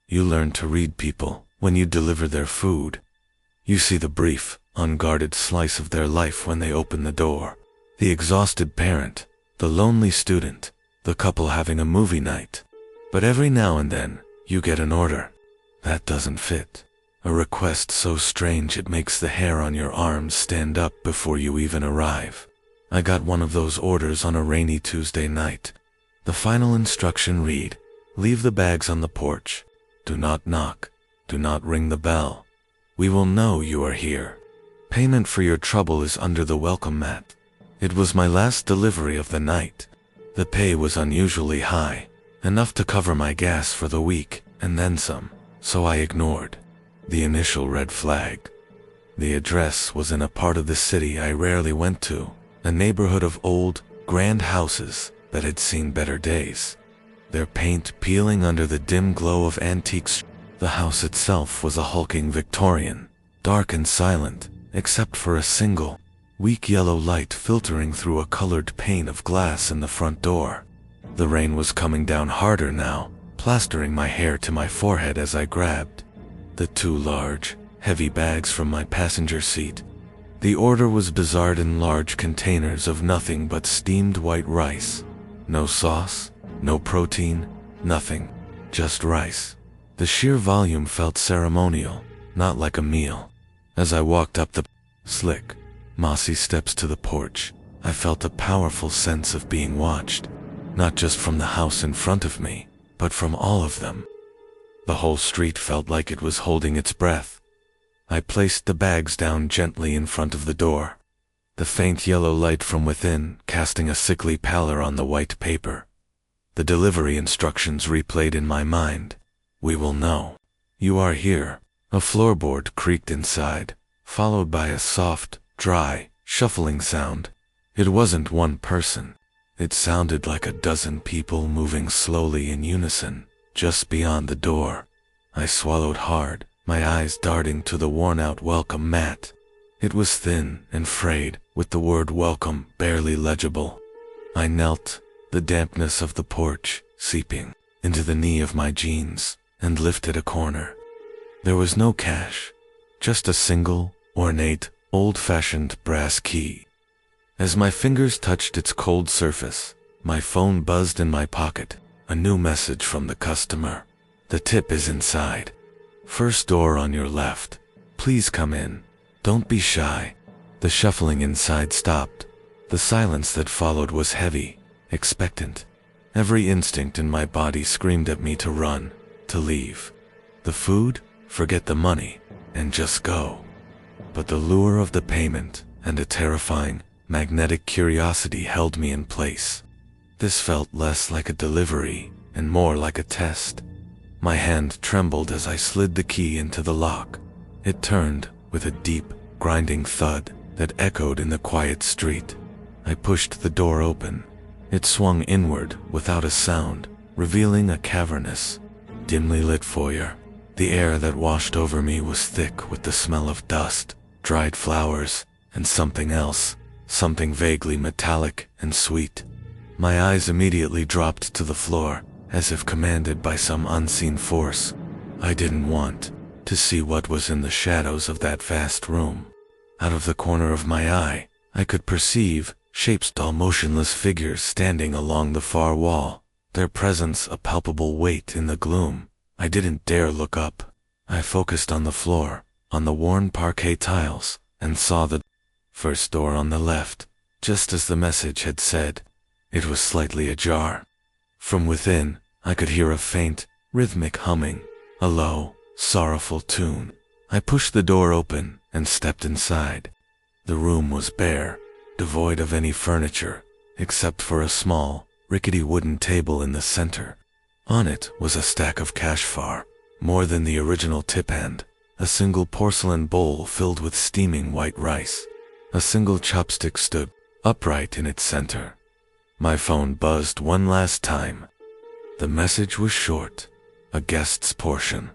You learn to read people when you deliver their food. You see the brief, unguarded slice of their life when they open the door. The exhausted parent, the lonely student, the couple having a movie night. But every now and then, you get an order that doesn't fit. A request so strange it makes the hair on your arms stand up before you even arrive. I got one of those orders on a rainy Tuesday night. The final instruction read, "Leave the bags on the porch. Do not knock. Do not ring the bell. We will know you are here. Payment for your trouble is under the welcome mat." It was my last delivery of the night. The pay was unusually high, enough to cover my gas for the week, and then some, so I ignored the initial red flag. The address was in a part of the city I rarely went to, a neighborhood of old, grand houses that had seen better days, their paint peeling under the dim glow of antiques. The house itself was a hulking Victorian, dark and silent, except for a single, weak yellow light filtering through a colored pane of glass in the front door. The rain was coming down harder now, plastering my hair to my forehead as I grabbed the 2 large, heavy bags from my passenger seat. The order was bizarred in large containers of nothing but steamed white rice. No sauce, no protein, nothing, just rice. The sheer volume felt ceremonial, not like a meal. As I walked up the slick, mossy steps to the porch, I felt a powerful sense of being watched, not just from the house in front of me, but from all of them. The whole street felt like it was holding its breath. I placed the bags down gently in front of the door, the faint yellow light from within casting a sickly pallor on the white paper. The delivery instructions replayed in my mind. "We will know. You are here." A floorboard creaked inside, followed by a soft, dry, shuffling sound. It wasn't one person. It sounded like a dozen people moving slowly in unison, just beyond the door. I swallowed hard, my eyes darting to the worn-out welcome mat. It was thin and frayed, with the word welcome barely legible. I knelt, the dampness of the porch seeping into the knee of my jeans, and lifted a corner. There was no cash, just a single, ornate, old-fashioned brass key. As my fingers touched its cold surface, my phone buzzed in my pocket. A new message from the customer. "The tip is inside. First door on your left. Please come in. Don't be shy." The shuffling inside stopped. The silence that followed was heavy, expectant. Every instinct in my body screamed at me to run, to leave. The food? Forget the money, and just go. But the lure of the payment and a terrifying, magnetic curiosity held me in place. This felt less like a delivery and more like a test. My hand trembled as I slid the key into the lock. It turned with a deep, grinding thud that echoed in the quiet street. I pushed the door open. It swung inward without a sound, revealing a cavernous, dimly lit foyer. The air that washed over me was thick with the smell of dust, dried flowers, and something else, something vaguely metallic and sweet. My eyes immediately dropped to the floor, as if commanded by some unseen force. I didn't want to see what was in the shadows of that vast room. Out of the corner of my eye, I could perceive shapes, tall motionless figures standing along the far wall, their presence a palpable weight in the gloom. I didn't dare look up. I focused on the floor, on the worn parquet tiles, and saw the first door on the left, just as the message had said. It was slightly ajar. From within, I could hear a faint, rhythmic humming, a low, sorrowful tune. I pushed the door open and stepped inside. The room was bare, devoid of any furniture, except for a small, rickety wooden table in the center. On it was a stack of cash far, more than the original tip hand, a single porcelain bowl filled with steaming white rice. A single chopstick stood upright in its center. My phone buzzed one last time. The message was short, a guest's portion.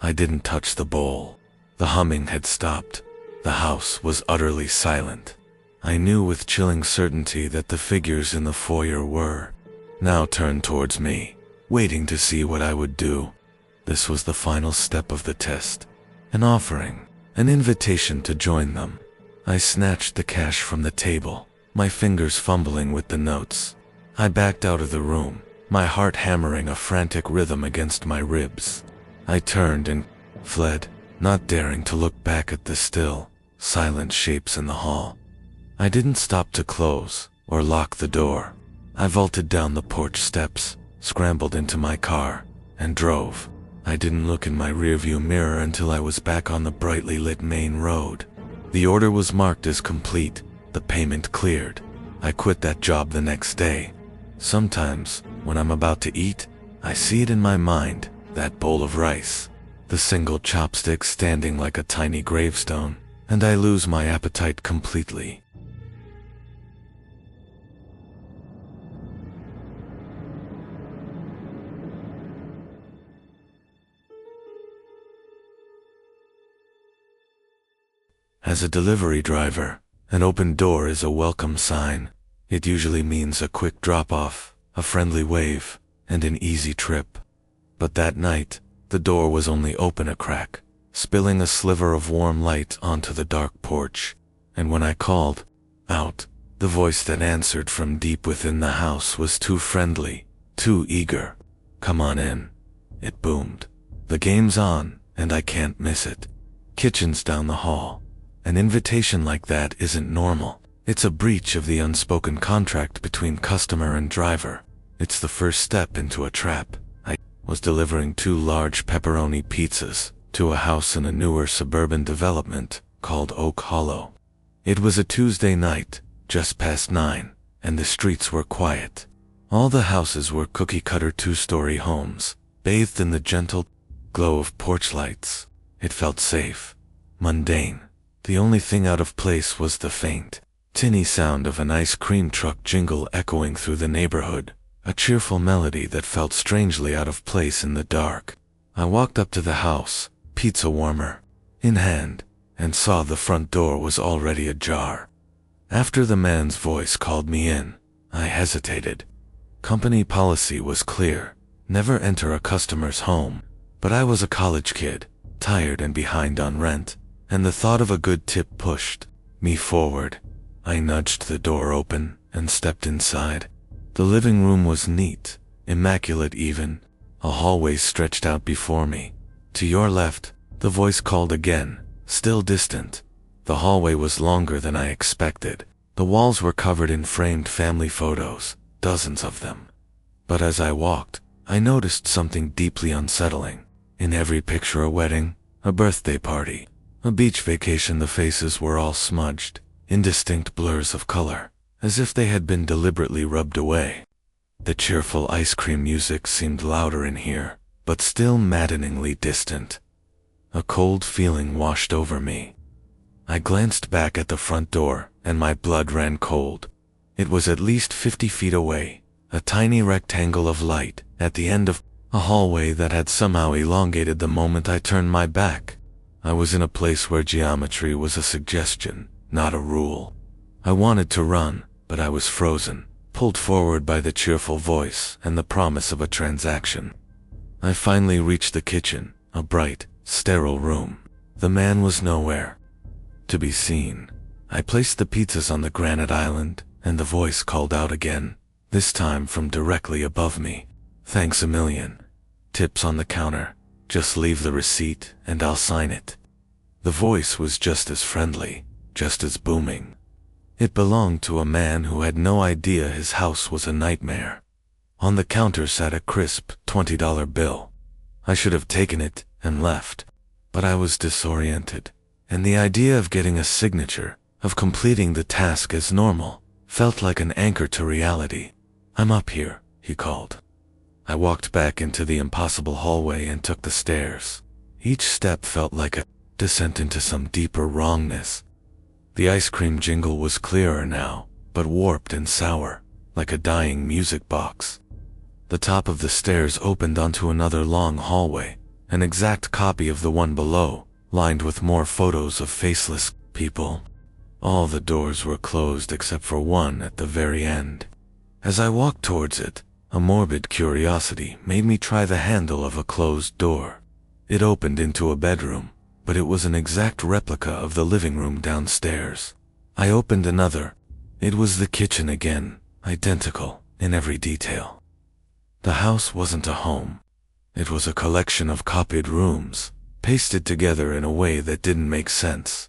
I didn't touch the bowl. The humming had stopped. The house was utterly silent. I knew with chilling certainty that the figures in the foyer were now turned towards me, waiting to see what I would do. This was the final step of the test. An offering, an invitation to join them. I snatched the cash from the table, my fingers fumbling with the notes. I backed out of the room, my heart hammering a frantic rhythm against my ribs. I turned and fled, not daring to look back at the still, silent shapes in the hall. I didn't stop to close or lock the door. I vaulted down the porch steps, scrambled into my car, and drove. I didn't look in my rearview mirror until I was back on the brightly lit main road. The order was marked as complete, the payment cleared. I quit that job the next day. Sometimes, when I'm about to eat, I see it in my mind, that bowl of rice, the single chopstick standing like a tiny gravestone, and I lose my appetite completely. As a delivery driver, an open door is a welcome sign. It usually means a quick drop-off, a friendly wave, and an easy trip. But that night, the door was only open a crack, spilling a sliver of warm light onto the dark porch. And when I called out, the voice that answered from deep within the house was too friendly, too eager. "Come on in," it boomed. "The game's on, and I can't miss it." Kitchen's down the hall. An invitation like that isn't normal. It's a breach of the unspoken contract between customer and driver. It's the first step into a trap. I was delivering 2 large pepperoni pizzas to a house in a newer suburban development called Oak Hollow. It was a Tuesday night, just past 9, and the streets were quiet. All the houses were cookie-cutter 2-story homes, bathed in the gentle glow of porch lights. It felt safe, mundane. The only thing out of place was the faint, tinny sound of an ice cream truck jingle echoing through the neighborhood, a cheerful melody that felt strangely out of place in the dark. I walked up to the house, pizza warmer in hand, and saw the front door was already ajar. After the man's voice called me in, I hesitated. Company policy was clear: never enter a customer's home. But I was a college kid, tired and behind on rent, and the thought of a good tip pushed me forward. I nudged the door open and stepped inside. The living room was neat, immaculate even. A hallway stretched out before me. "To your left," the voice called again, still distant. The hallway was longer than I expected. The walls were covered in framed family photos, dozens of them. But as I walked, I noticed something deeply unsettling. In every picture, a wedding, a birthday party, a beach vacation, the faces were all smudged, indistinct blurs of color, as if they had been deliberately rubbed away. The cheerful ice cream music seemed louder in here, but still maddeningly distant. A cold feeling washed over me. I glanced back at the front door, and my blood ran cold. It was at least 50 feet away, a tiny rectangle of light at the end of a hallway that had somehow elongated the moment I turned my back. I was in a place where geometry was a suggestion, not a rule. I wanted to run, but I was frozen, pulled forward by the cheerful voice and the promise of a transaction. I finally reached the kitchen, a bright, sterile room. The man was nowhere to be seen. I placed the pizzas on the granite island, and the voice called out again, this time from directly above me. "Thanks a million. Tips on the counter. Just leave the receipt and I'll sign it." The voice was just as friendly, just as booming. It belonged to a man who had no idea his house was a nightmare. On the counter sat a crisp $20 bill. I should have taken it and left, but I was disoriented, and the idea of getting a signature, of completing the task as normal, felt like an anchor to reality. "I'm up here," he called. I walked back into the impossible hallway and took the stairs. Each step felt like a descent into some deeper wrongness. The ice cream jingle was clearer now, but warped and sour, like a dying music box. The top of the stairs opened onto another long hallway, an exact copy of the one below, lined with more photos of faceless people. All the doors were closed except for one at the very end. As I walked towards it, a morbid curiosity made me try the handle of a closed door. It opened into a bedroom, but it was an exact replica of the living room downstairs. I opened another. It was the kitchen again, identical in every detail. The house wasn't a home. It was a collection of copied rooms, pasted together in a way that didn't make sense.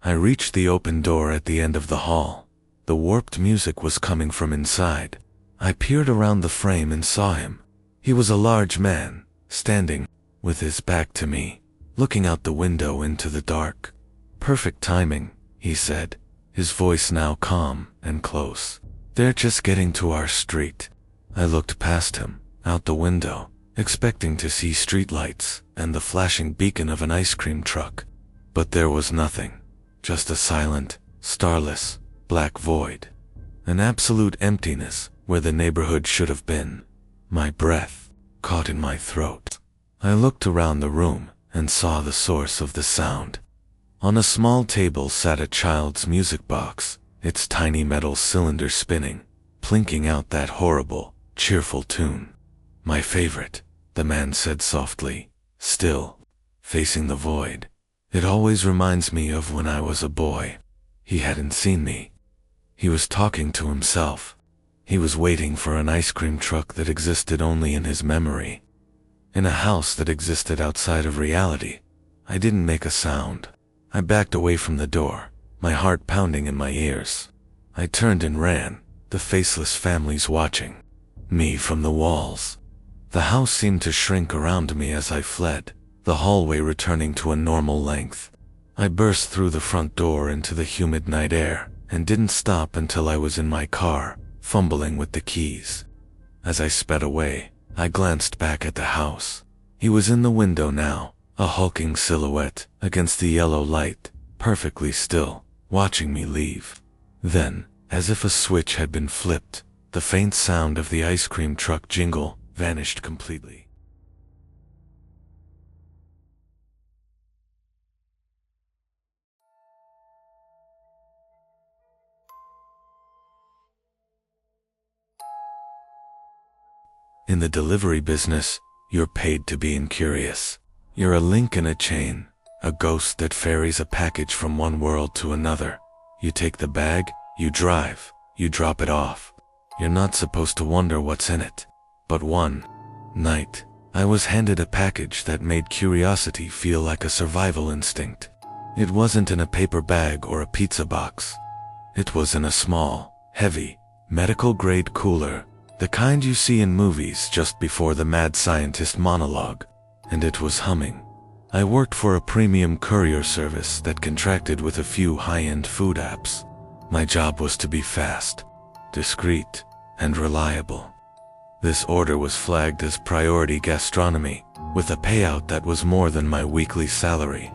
I reached the open door at the end of the hall. The warped music was coming from inside. I peered around the frame and saw him. He was a large man, standing, with his back to me, looking out the window into the dark. "Perfect timing," he said, his voice now calm and close. "They're just getting to our street." I looked past him, out the window, expecting to see streetlights and the flashing beacon of an ice cream truck. But there was nothing, just a silent, starless, black void. An absolute emptiness where the neighborhood should have been. My breath caught in my throat. I looked around the room and saw the source of the sound. On a small table sat a child's music box, its tiny metal cylinder spinning, plinking out that horrible, cheerful tune. "My favorite," the man said softly, still, facing the void. "It always reminds me of when I was a boy." He hadn't seen me. He was talking to himself. He was waiting for an ice cream truck that existed only in his memory. In a house that existed outside of reality. I didn't make a sound. I backed away from the door, my heart pounding in my ears. I turned and ran, the faceless families watching me from the walls. The house seemed to shrink around me as I fled, the hallway returning to a normal length. I burst through the front door into the humid night air, and didn't stop until I was in my car, fumbling with the keys. As I sped away, I glanced back at the house. He was in the window now, a hulking silhouette against the yellow light, perfectly still, watching me leave. Then, as if a switch had been flipped, the faint sound of the ice cream truck jingle vanished completely. In the delivery business, you're paid to be incurious. You're a link in a chain, a ghost that ferries a package from one world to another. You take the bag, you drive, you drop it off. You're not supposed to wonder what's in it. But one night, I was handed a package that made curiosity feel like a survival instinct. It wasn't in a paper bag or a pizza box. It was in a small, heavy, medical-grade cooler, the kind you see in movies just before the mad scientist monologue, and it was humming. I worked for a premium courier service that contracted with a few high-end food apps. My job was to be fast, discreet, and reliable. This order was flagged as priority gastronomy, with a payout that was more than my weekly salary.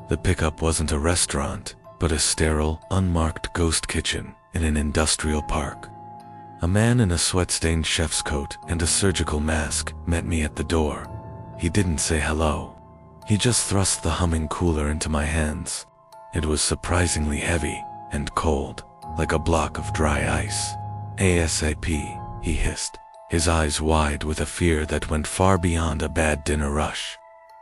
The pickup wasn't a restaurant, but a sterile, unmarked ghost kitchen in an industrial park. A man in a sweat-stained chef's coat and a surgical mask met me at the door. He didn't say hello. He just thrust the humming cooler into my hands. It was surprisingly heavy and cold, like a block of dry ice. "ASAP," he hissed, his eyes wide with a fear that went far beyond a bad dinner rush.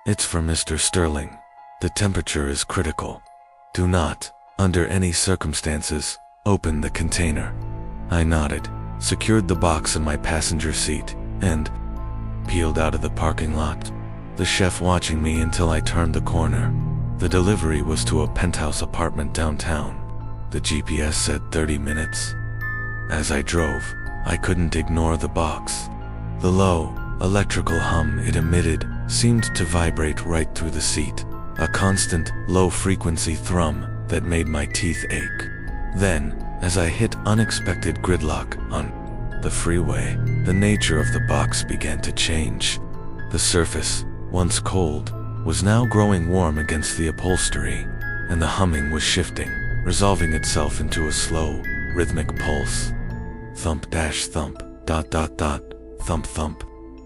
"It's for Mr. Sterling. The temperature is critical. Do not, under any circumstances, open the container." I nodded, secured the box in my passenger seat, and peeled out of the parking lot, the chef watching me until I turned the corner. The delivery was to a penthouse apartment downtown. The GPS said 30 minutes. As I drove, I couldn't ignore the box. The low, electrical hum it emitted seemed to vibrate right through the seat, a constant, low-frequency thrum that made my teeth ache. Then, as I hit unexpected gridlock on the freeway, the nature of the box began to change. The surface, once cold, was now growing warm against the upholstery, and the humming was shifting, resolving itself into a slow, rhythmic pulse. Thump dash thump, dot dot dot, thump thump.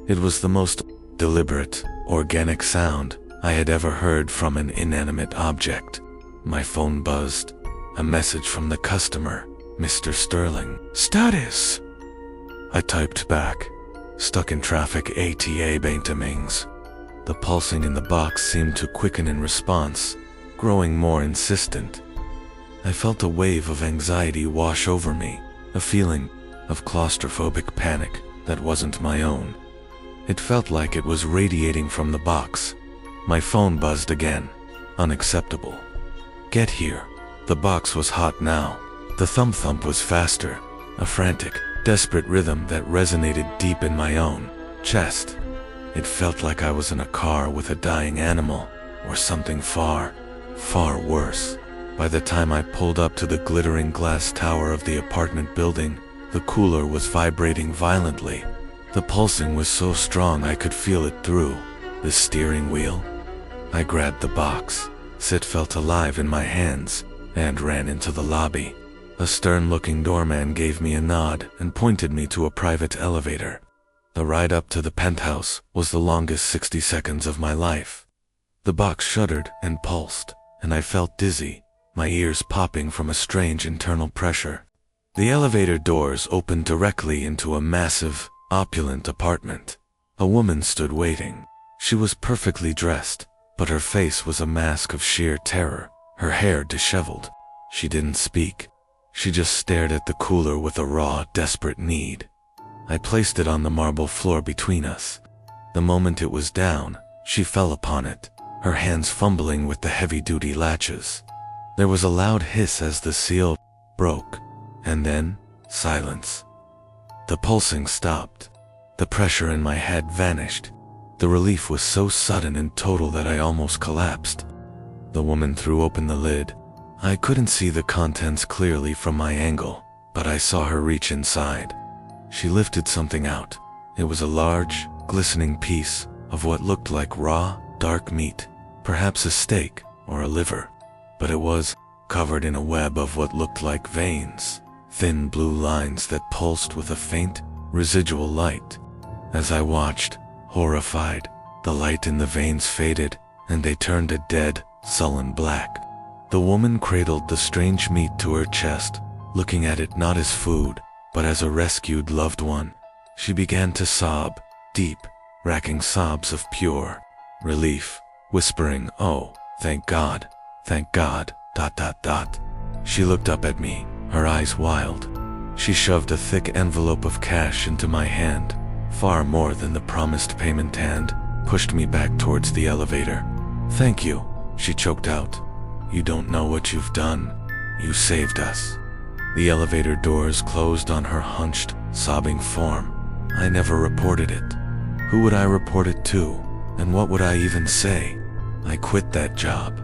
It was the most deliberate, organic sound I had ever heard from an inanimate object. My phone buzzed. A message from the customer, Mr. Sterling. "Status." I typed back. "Stuck in traffic, ATA Bentamings." The pulsing in the box seemed to quicken in response, growing more insistent. I felt a wave of anxiety wash over me, a feeling of claustrophobic panic that wasn't my own. It felt like it was radiating from the box. My phone buzzed again. Unacceptable. Get here. The box was hot now. The thump was faster, a frantic, desperate rhythm that resonated deep in my own chest. It felt like I was in a car with a dying animal, or something far, far worse. By the time I pulled up to the glittering glass tower of the apartment building, the cooler was vibrating violently. The pulsing was so strong I could feel it through the steering wheel. I grabbed the box. It felt alive in my hands, and ran into the lobby. A stern-looking doorman gave me a nod and pointed me to a private elevator. The ride up to the penthouse was the longest 60 seconds of my life. The box shuddered and pulsed, and I felt dizzy, my ears popping from a strange internal pressure. The elevator doors opened directly into a massive, opulent apartment. A woman stood waiting. She was perfectly dressed, but her face was a mask of sheer terror, her hair disheveled. She didn't speak. She just stared at the cooler with a raw, desperate need. I placed it on the marble floor between us. The moment it was down, she fell upon it, her hands fumbling with the heavy-duty latches. There was a loud hiss as the seal broke, and then silence. The pulsing stopped. The pressure in my head vanished. The relief was so sudden and total that I almost collapsed. The woman threw open the lid. I couldn't see the contents clearly from my angle, but I saw her reach inside. She lifted something out. It was a large, glistening piece of what looked like raw, dark meat, perhaps a steak or a liver, but it was covered in a web of what looked like veins, thin blue lines that pulsed with a faint, residual light. As I watched, horrified, the light in the veins faded, and they turned a dead, sullen black. The woman cradled the strange meat to her chest, looking at it not as food, but as a rescued loved one. She began to sob, deep, racking sobs of pure relief, whispering, "Oh, thank God, thank God, .. She looked up at me, her eyes wild. She shoved a thick envelope of cash into my hand, far more than the promised payment, and pushed me back towards the elevator. "Thank you," she choked out. "You don't know what you've done. You saved us." The elevator doors closed on her hunched, sobbing form. I never reported it. Who would I report it to? And what would I even say? I quit that job.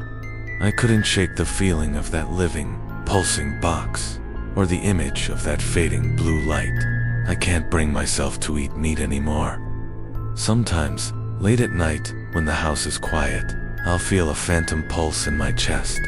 I couldn't shake the feeling of that living, pulsing box, or the image of that fading blue light. I can't bring myself to eat meat anymore. Sometimes, late at night, when the house is quiet, I'll feel a phantom pulse in my chest.